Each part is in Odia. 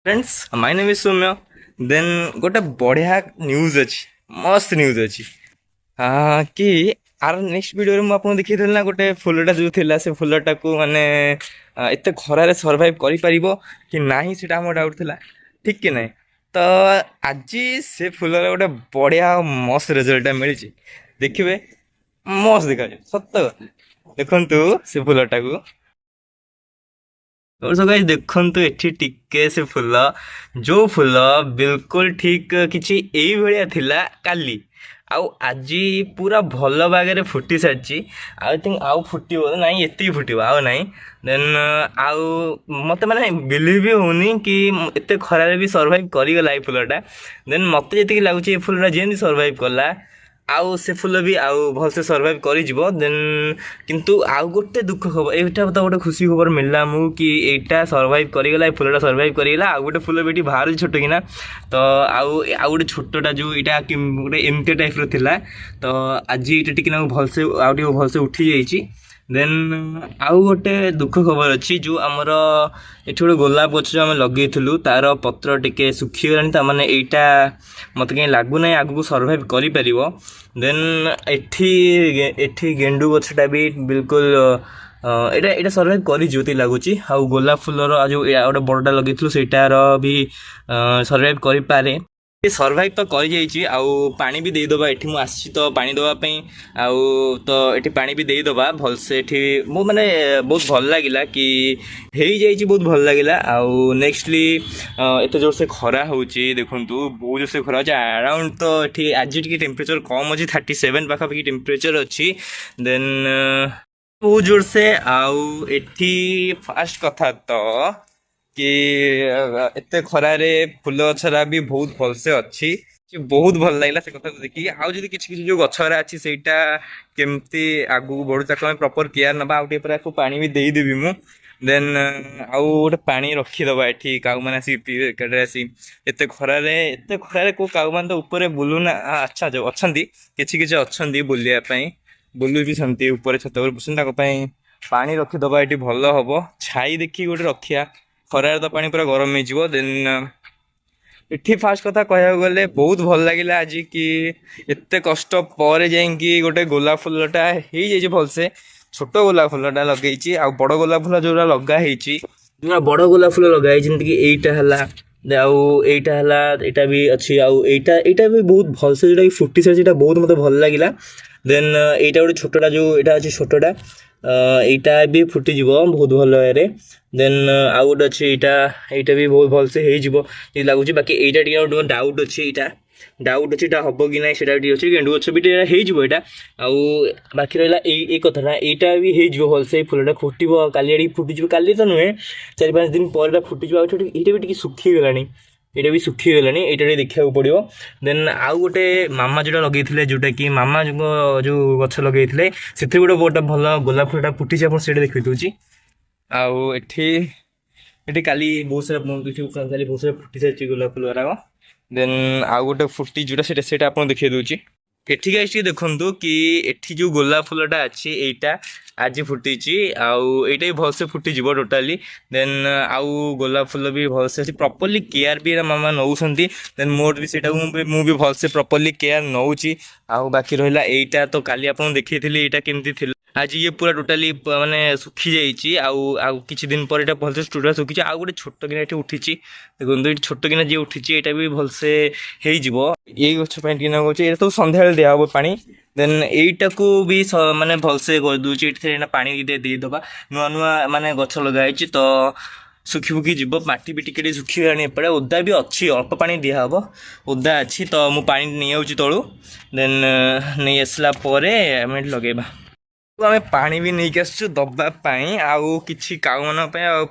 Friends my name is Soumya then गोटे बढ़िया न्यूज अच्छी मस्त न्यूज अच्छी कि आर नेक्स्ट वीडियो में आपको देखी ना गोटे फुलटा जो थिला से फुलटा को माने एत खरारे सर्वाइव करि परिबो कि नाही सेटा हमर डाउट थिला ठीक कि नहीं तो आज से फुलर गोटे बढ़िया मस्त रिजल्ट मिली देखिए मस्त देखा सत देखु से फुलटा को और सो गाइस देखंतु एठी टिके से फुल जो फुल बिल्कुल ठीक किछि एई भलिया थिला काली आउ आजी पूरा भल बागरे फुटी सारची आई थिंक आउ फुटिबो नाही एति फुटिबो आउ नाही देन आउ मते माने बिलीव भी होनी कि एते खरारे भी सर्वाइव करि गला ए फुलटा देन मते जेति लागुची ए फुलटा जेंति सर्वाइव कला आउ से फुल भी आउ भल से सर्वाइव करि जिवो देन किंतु आउ गोटे दुख खबर एटा तो गोटे खुशी खबर मिलला मु कि एटा सर्वाइव करि गला ए फुलटा सर्वाइव करि गला आउ गोटे फुल बेटी बाहर छोट किना तो आउ गोटे छोटटा जो एटा गोटे एमटी टाइप रो थिला तो आज एटा टिके भल से आउ टिके भल से उठी जाईची देन आउ गोटे दुख खबर अच्छी जो आमर ये गोटे गोलाप गछ जो आम लगे तार पत्र टिके सुखीगला माने एटा मत कहीं लगुना आगू सर्वाइव कर देन एठी गेंडू गछटा भी बिल्कुल एटा एटा सर्वाइव कर जोती लगुच आउ गोलाप फुलर जो गोटे बड़टा लगे सेटार भी सर्वाइव कर पारे सर्वाइव तो कर जाइए आउ पानी भी देदबा एठी मु आसी तो पानी देवाई आउ तो एठी पानी भी देदबा भलसे एठी मो माने बहुत भल लागिला कि हेई जाइए बहुत भल लागिला आउ नेक्स्टली एत जोर से खरा होची देखंतु बहुत जोर से खरा होची अराउंड तो एठी आज टिके टेम्परेचर कम अछि 37 पाखापाखि टेम्परेचर अछि देन बहुत जोर से आउ एठी फास्ट कथा तो कि एते खरारे फुल गछरा भी बहुत भलसे अच्छी बहुत भल लगे से कथा देखिए आउ जदि किछि किछि जो गछरा अच्छी सेटा केमती आगु बढ़ु ताको प्रॉपर केयर नबा आउ टिके पर पानी भी देई देबी मु देन आउ गोटे पानी रखीदबा एठी काउ माने आसी पीवे कड़े आसी एते खरारे को काउ मान तो ऊपर बुलुना अच्छा जो अछंती किछि किछि अछंती बुलिया पई बुलु भी संती ऊपर छत ऊपर बुसंता को पई पानी रखीदबा एठी भल हबो छाई देखि गोटे रखिया खरार तो पानी पूरा गरम हो देन इठी फास्ट कथा कह गले बहुत भल लगे आज कि एत कष्ट पर जाइए गोटे गोलाप फुलटा हो भलसे छोट गोलाप फुलटा लगे आ बड़ गोलाप फुल जो लगाई जो बड़ गोलाप फुल लगाई जमीक यहीटा है आईटा भी अच्छी आईटा भी बहुत भलसे जो फुटी सारी बहुत मत भल लगे देन यहीटा गोटे छोटा जो यहाँ अच्छे छोटा एटा भी फुटीज बहुत भल वे देन आउ गोटे अच्छे यहाँ भी बहुत भलसे हो लगुच बाकी यहाँ टे डाउट अच्छे डाउट अच्छे हम कि ना से अच्छे गेंडू गच भी यहाँ आउ बाकी रहा ये कथा यहाँ भी हो भलसे फुलटा फुटब काली फुटीज काली तो नुहे 4-5 दिन पर फुटीज ये भी सुखी गलानी ये भी सुखी गलानी ये देखा पड़ो देन आउ गोटे मामा जोटा लगे जोटा कि मामा जो गछ लगे से गोटे गोटे भल गोलाप फुलटा फुटी से देखी दूसरी आउ एठी काली बहुत सारा काली बहुत सारा फुटी सारी गोलाप फुल गुराक देन आउ गोटे फुटी जोटा से आपको देखिए दूसरी एठी गाइस देखंतु कि एठी जो गोलाप फुलटा अच्छी एटा आज फुटी आउ एटा भी भलसे फुटी जीवो टोटाली देन आउ गोलाप फुल भी भलसे प्रॉपर्ली केयर भी मामा नौसंती देन मोर भी सेटा मु भी भलसे प्रॉपर्ली केयर नौची आउ बाकी रहिला एटा तो काली आपन देखिथिली एटा केमती थिला आज ये पूरा टोटाली माने सुखी जाइए आउ किछि दिन पर एटा भलसे टोटाल सुखी आउ गोटे छोट किना एठी उठिची देखो ये छोट किना जे उठिची एटा भी भलसे हेई जिवो ये गछ पई किना गछ एटा तो संध्या बेले दिया हो पानी देन एटा को भी माने भलसे कर दूची एठी पानी दे दबा नुआ नुआ माने गछ लगाई तो सुखी फुकी जीव माटी भी टिके सुखी गलानी एपटे ओदा भी अच्छी अल्प पानी दिया हम ओदा अच्छी तो मु पानी नहीं आउची तळु देन नहीं आसला परे आम लगेबा आम पानी भी नहीं आसु दबापाई आउ कि काऊ मान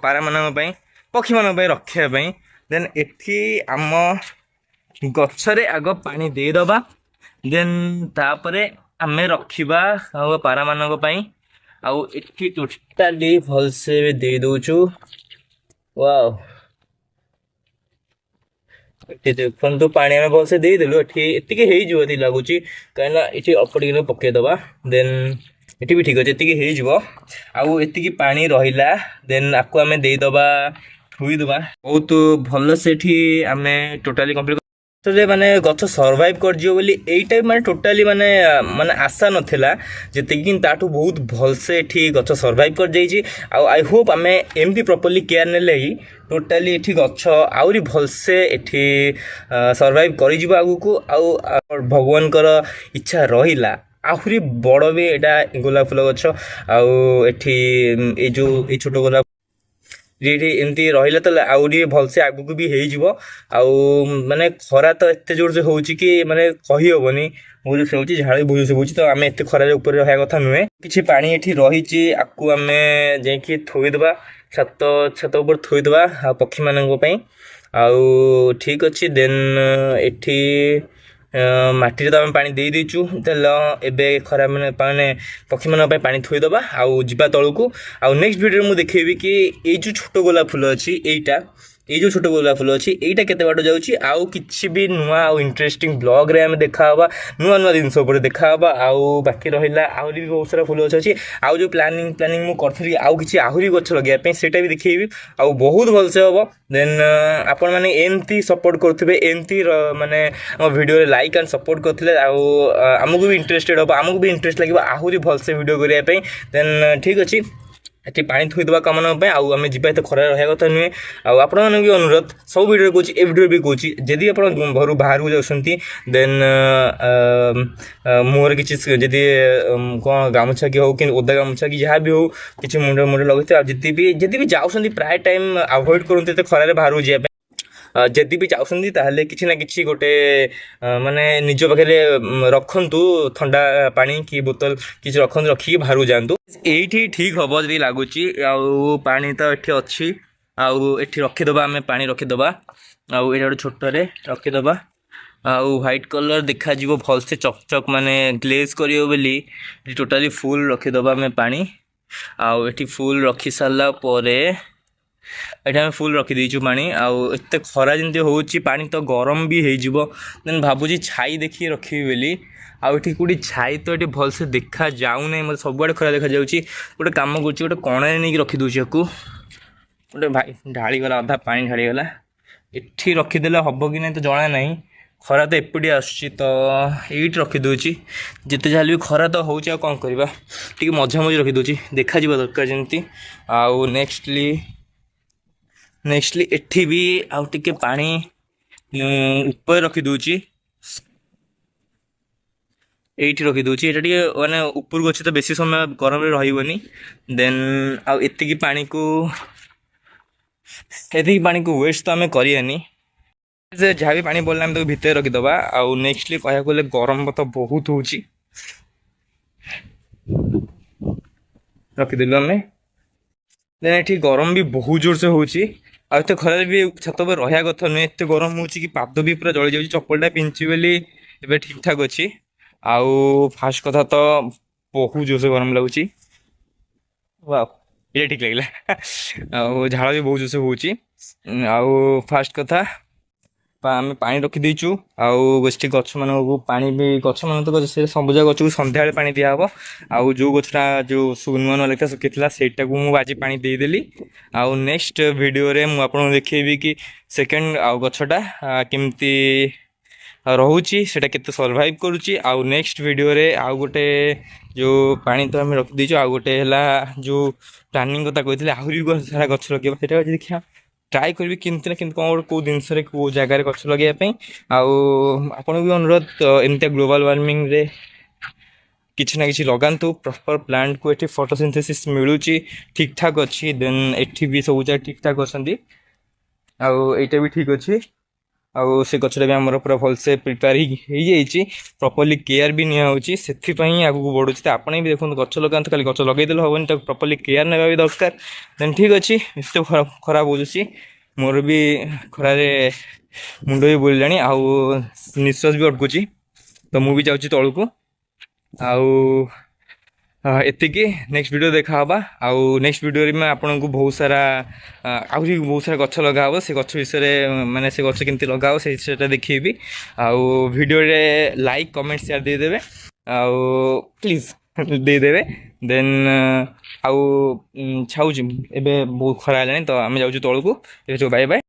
पारा मान पक्षी मान रखापी देन एठी आम गछरे आग पानी देदबा देन तापरे आम रखा पारा मान आउ एठी टोटाली भलसे दे दउछु वाओ देखो पानी आम भलसे देदेलु एति लगुच कहीं अल्प टिके पकईदबा देन ये भी ठीक अच्छे ये आउ एति पानी रहा देन आपको आम देदबा ଥୋଇଦେବା ବହୁତ ଭଲସେ ଏଠି ଆମେ ଟୋଟାଲି କମ୍ପ୍ଲିଟ୍ ଯେ ମାନେ ଗଛ ସର୍ଭାଇଭ୍ କରିଯିବ ବୋଲି ଏଇଟା ମାନେ ଟୋଟାଲି ମାନେ ଆଶା ନଥିଲା ଯେତିକି କିନ୍ତୁ ତାଠୁ ବହୁତ ଭଲସେ ଏଠି ଗଛ ସର୍ଭାଇଭ୍ କରିଯାଇଛି ଆଉ ଆଇ ହୋପ୍ ଆମେ ଏମିତି ପ୍ରପରଲି କେୟାର ନେଲେ ହିଁ ଟୋଟାଲି ଏଠି ଗଛ ଆହୁରି ଭଲସେ ଏଠି ସର୍ଭାଇଭ୍ କରିଯିବ ଆଗକୁ ଆଉ ଭଗବାନଙ୍କର ଇଚ୍ଛା ରହିଲା ଆହୁରି ବଡ଼ ବି ଏଇଟା ଗୋଲାପ ଫୁଲ ଗଛ ଆଉ ଏଠି ଏଇ ଯେଉଁ ଏଇ ଛୋଟ ଗୋଲାପ ଏଠି ଏମିତି ରହିଲେ ତ ଆହୁରି ଭଲସେ ଆଗକୁ ବି ହେଇଯିବ ଆଉ ମାନେ ଖରା ତ ଏତେ ଜୋରସେ ହେଉଛି କି ମାନେ କହିହେବନି ବହୁତ ଜୋରସେ ହେଉଛି ଝାଳ ବି ବହୁତ ଜୋରସେ ହେଉଛି ତ ଆମେ ଏତେ ଖରାରେ ଉପରେ ରହିବା କଥା ନୁହେଁ କିଛି ପାଣି ଏଠି ରହିଛି ଆକୁ ଆମେ ଯାଇକି ଥୋଇଦେବା ଛାତ ଛାତ ଉପରେ ଥୋଇଦେବା ଆଉ ପକ୍ଷୀମାନଙ୍କ ପାଇଁ ଆଉ ଠିକ୍ ଅଛି ଦେନ୍ ଏଠି ମାଟିରେ ତ ଆମେ ପାଣି ଦେଇ ଦେଇଛୁ ତେଲ ଏବେ ଖରା ମାନେ ପକ୍ଷୀମାନଙ୍କ ପାଇଁ ପାଣି ଥୋଇଦେବା ଆଉ ଯିବା ତଳକୁ ଆଉ ନେକ୍ସଟ ଭିଡ଼ିଓରେ ମୁଁ ଦେଖେଇବି କି ଏଇ ଯେଉଁ ଛୋଟ ଗୋଲାପ ଫୁଲ ଅଛି ଏଇ ଯେଉଁ ଛୋଟ ଗୋଲାପ ଫୁଲ ଅଛି ଏଇଟା କେତେ ବାଟ ଯାଉଛି ଆଉ କିଛି ବି ନୂଆ ଆଉ ଇଣ୍ଟରେଷ୍ଟିଂ ବ୍ଲଗ୍ରେ ଆମେ ଦେଖାହେବା ନୂଆ ନୂଆ ଜିନିଷ ଉପରେ ଦେଖାହେବା ଆଉ ବାକି ରହିଲା ଆହୁରି ବି ବହୁତ ସାରା ଫୁଲ ଗଛ ଅଛି ଆଉ ଯେଉଁ ପ୍ଲାନିଂ ମୁଁ କରିଥିଲି ଆଉ କିଛି ଆହୁରି ଗଛ ଲଗାଇବା ପାଇଁ ସେଇଟା ବି ଦେଖେଇବି ଆଉ ବହୁତ ଭଲସେ ହେବ ଦେନ୍ ଆପଣମାନେ ଏମିତି ସପୋର୍ଟ କରୁଥିବେ ଏମିତି ମାନେ ଆମ ଭିଡ଼ିଓରେ ଲାଇକ୍ ଆଣ୍ଡ ସପୋର୍ଟ କରିଥିଲେ ଆଉ ଆମକୁ ବି ଇଣ୍ଟରେଷ୍ଟେଡ଼ ହେବ ଆମକୁ ବି ଇଣ୍ଟରେଷ୍ଟ ଲାଗିବ ଆହୁରି ଭଲସେ ଭିଡ଼ିଓ କରିବା ପାଇଁ ଦେନ୍ ଠିକ୍ ଅଛି ଏଠି ପାଣି ଥୋଇଦେବା କାମମାନଙ୍କ ପାଇଁ ଆଉ ଆମେ ଯିବା ଏତେ ଖରାରେ ରହିବା କଥା ନୁହେଁ ଆଉ ଆପଣମାନଙ୍କୁ ବି ଅନୁରୋଧ ସବୁ ଭିଡ଼ିଓରେ କହୁଛି ଏ ଭିଡ଼ିଓରେ ବି କହୁଛି ଯଦି ଆପଣ ଘରୁ ବାହାରକୁ ଯାଉଛନ୍ତି ଦେନ୍ ମୁହଁରେ କିଛି ଯଦି କ'ଣ ଗାମୁଛା କି ହେଉ କି ଓଦା ଗାମୁଛା କି ଯାହା ବି ହେଉ କିଛି ମୁଣ୍ଡ ଲଗାଇଥିବେ ଆଉ ଯଦି ବି ଯାଉଛନ୍ତି ପ୍ରାୟ ଟାଇମ୍ ଆଭଏଡ଼ କରନ୍ତୁ ଏତେ ଖରାରେ ବାହାରକୁ ଯିବା ପାଇଁ ଯଦି ବି ଯାଉଛନ୍ତି ତାହେଲେ କିଛି ନା କିଛି ଗୋଟେ ମାନେ ନିଜ ପାଖରେ ରଖନ୍ତୁ ଥଣ୍ଡା ପାଣି କି ବୋତଲ କିଛି ରଖନ୍ତୁ ରଖିକି ବାହାରକୁ ଯାଆନ୍ତୁ ଏଇଠି ଠିକ୍ ହେବ ଯଦି ଲାଗୁଛି ଆଉ ପାଣି ତ ଏଠି ଅଛି ଆଉ ଏଠି ରଖିଦେବା ଆମେ ପାଣି ରଖିଦେବା ଆଉ ଏଇଟା ଗୋଟେ ଛୋଟରେ ରଖିଦେବା ଆଉ ହ୍ୱାଇଟ୍ କଲର୍ ଦେଖାଯିବ ଭଲସେ ଚକ୍ ମାନେ ଗ୍ଲେଜ୍ କରିବ ବୋଲି ଏଠି ଟୋଟାଲି ଫୁଲ୍ ରଖିଦେବା ଆମେ ପାଣି ଆଉ ଏଠି ଫୁଲ୍ ରଖି ସାରିଲା ପରେ ଏଠି ଆମେ ଫୁଲ୍ ରଖିଦେଇଛୁ ପାଣି ଆଉ ଏତେ ଖରା ଯେମିତି ହେଉଛି ପାଣି ତ ଗରମ ବି ହେଇଯିବ ଦେନ୍ ଭାବୁଛି ଛାଇ ଦେଖିକି ରଖିବି ବୋଲି ଆଉ ଏଠି କେଉଁଠି ଛାଇ ତ ଏଠି ଭଲସେ ଦେଖାଯାଉନାହିଁ ମୋତେ ସବୁଆଡ଼େ ଖରା ଦେଖାଯାଉଛି ଗୋଟେ କାମ କରୁଛି ଗୋଟେ କଣାରେ ନେଇକି ରଖିଦେଉଛି ଆକୁ ଗୋଟେ ଭାଇ ଢାଳିଗଲା ଅଧା ପାଣି ଢାଳିଗଲା ଏଠି ରଖିଦେଲେ ହେବ କି ନାହିଁ ତ ଜଣା ନାହିଁ ଖରା ତ ଏପଟେ ଆସୁଛି ତ ଏଇଠି ରଖିଦେଉଛି ଯେତେ ଯାହେଲେ ବି ଖରା ତ ହେଉଛି ଆଉ କ'ଣ କରିବା ଟିକେ ମଝାମଝି ରଖିଦେଉଛି ଦେଖାଯିବା ଦରକାର ଯେମିତି ଆଉ ନେକ୍ସଟଲି ଏଠି ବି ଆଉ ଟିକେ ପାଣି ଉପରେ ରଖିଦେଉଛି ଏଇଠି ରଖିଦେଉଛି ଏଇଟା ଟିକେ ମାନେ ଉପରକୁ ଅଛି ତ ବେଶୀ ସମୟ ଗରମରେ ରହିବନି ଦେନ୍ ଆଉ ଏତିକି ପାଣିକୁ ୱେଷ୍ଟ ତ ଆମେ କରିବାନି ଯାହା ବି ପାଣି ପଡ଼ିଲା ଆମେ ତାକୁ ଭିତରେ ରଖିଦେବା ଆଉ ନେକ୍ସଟଲି କହିବାକୁ ଗଲେ ଗରମ ତ ବହୁତ ହେଉଛି ରଖିଦେଲୁ ଆମେ ଦେନ୍ ଏଠି ଗରମ ବି ବହୁତ ଜୋରସେ ହେଉଛି ଆଉ ଏତେ ଖରାରେ ବି ଛାତ ଉପରେ ରହିବା କଥା ନୁହେଁ ଏତେ ଗରମ ହେଉଛି କି ପାଦ ବି ପୁରା ଜଳିଯାଉଛି ଚପଲଟା ପିନ୍ଧିଛି ବୋଲି ଏବେ ଠିକ୍ ଠାକ୍ ଅଛି ଆଉ ଫାଷ୍ଟ କଥା ତ ବହୁତ ଜୋରସେ ଗରମ ଲାଗୁଛି ୱାଓ ଏଇଟା ଠିକ୍ ଲାଗିଲା ଆଉ ଝାଳ ବି ବହୁତ ଜୋରସେ ହେଉଛି ଆଉ ଫାଷ୍ଟ କଥା ଆମେ ପାଣି ରଖିଦେଇଛୁ ଆଉ ଗୋଷ୍ଠୀ ଗଛମାନଙ୍କୁ ପାଣି ବି ଗଛମାନଙ୍କୁ ତ ସେ ସବୁଜ ଗଛକୁ ସନ୍ଧ୍ୟାବେଳେ ପାଣି ଦିଆହେବ ଆଉ ଯେଉଁ ଗଛଟା ଯେଉଁ ନୂଆ ଲେଖା ଶୁଖିଥିଲା ସେଇଟାକୁ ମୁଁ ଆଜି ପାଣି ଦେଇଦେଲି ଆଉ ନେକ୍ସଟ ଭିଡ଼ିଓରେ ମୁଁ ଆପଣଙ୍କୁ ଦେଖେଇବି କି ସେକେଣ୍ଡ ଆଉ ଗଛଟା କେମିତି ରହୁଛି ସେଇଟା କେତେ ସର୍ଭାଇଭ୍ କରୁଛି ଆଉ ନେକ୍ସଟ ଭିଡ଼ିଓରେ ଆଉ ଗୋଟେ ଯେଉଁ ପାଣି ତ ଆମେ ରଖିଦେଇଛୁ ଆଉ ଗୋଟେ ହେଲା ଯେଉଁ ପ୍ଲାନିଂ କଥା କହିଥିଲେ ଆହୁରି ସାରା ଗଛ ଲଗାଇବା ସେଇଟା ଯଦି ଦେଖିବା ଟ୍ରାଏ କରିବି କେମିତି ନା କେମିତି କ'ଣ ଗୋଟେ କେଉଁ ଜିନିଷରେ କେଉଁ ଜାଗାରେ ଗଛ ଲଗାଇବା ପାଇଁ ଆଉ ଆପଣଙ୍କୁ ବି ଅନୁରୋଧ ଏମିତିଆ ଗ୍ଲୋବାଲ୍ ୱାର୍ମିଂରେ କିଛି ନା କିଛି ଲଗାନ୍ତୁ ପ୍ରପର ପ୍ଲାଣ୍ଟକୁ ଏଠି ଫଟୋସିନ୍ଥେସିସ୍ ମିଳୁଛି ଠିକ୍ ଠାକ୍ ଅଛି ଦେନ୍ ଏଠି ବି ସବୁ ଜାଗା ଠିକ୍ ଠାକ୍ ଅଛନ୍ତି ଆଉ ଏଇଟା ବି ଠିକ୍ ଅଛି ଆଉ ସେ ଗଛଟା ବି ଆମର ପୁରା ଭଲସେ ପ୍ରିପେୟାର ହେଇଯାଇଛି ପ୍ରପରଲି କେୟାର ବି ନିଆହେଉଛି ସେଥିପାଇଁ ଆଗକୁ ବଢ଼ୁଛି ତ ଆପଣ ବି ଦେଖନ୍ତୁ ଗଛ ଲଗାନ୍ତୁ ଖାଲି ଗଛ ଲଗାଇଦେଲେ ହେବନି ତାକୁ ପ୍ରପରଲି କେୟାର ନେବା ବି ଦରକାର ଦେନ୍ ଠିକ୍ ଅଛି ଏତେ ଖରାପ ବୁଝୁଛି ମୋର ବି ଖରାରେ ମୁଣ୍ଡ ବି ବୁଲିଲାଣି ଆଉ ନିଶ୍ୱାସ ବି ଅଟକୁଛି ତ ମୁଁ ବି ଯାଉଛି ତଳକୁ ଆଉ ଏତିକି ନେକ୍ସଟ ଭିଡ଼ିଓ ଦେଖାହେବା ଆଉ ନେକ୍ସଟ ଭିଡ଼ିଓରେ ମୁଁ ଆପଣଙ୍କୁ ଆହୁରି ବହୁତ ସାରା ଗଛ ଲଗାହେବ ସେ ଗଛ ବିଷୟରେ ମାନେ ସେ ଗଛ କେମିତି ଲଗାହେବ ସେଇଟା ଦେଖେଇବି ଆଉ ଭିଡ଼ିଓରେ ଲାଇକ୍ କମେଣ୍ଟ ସେୟାର ଦେଇଦେବେ ଆଉ ପ୍ଲିଜ୍ ଦେଇଦେବେ ଦେନ୍ ଆଉ ଛାଉଛି ଏବେ ବହୁତ ଖରା ହେଲାଣି ତ ଆମେ ଯାଉଛୁ ତଳକୁ ଏବେ ସବୁ ବାଏ ବାଏ।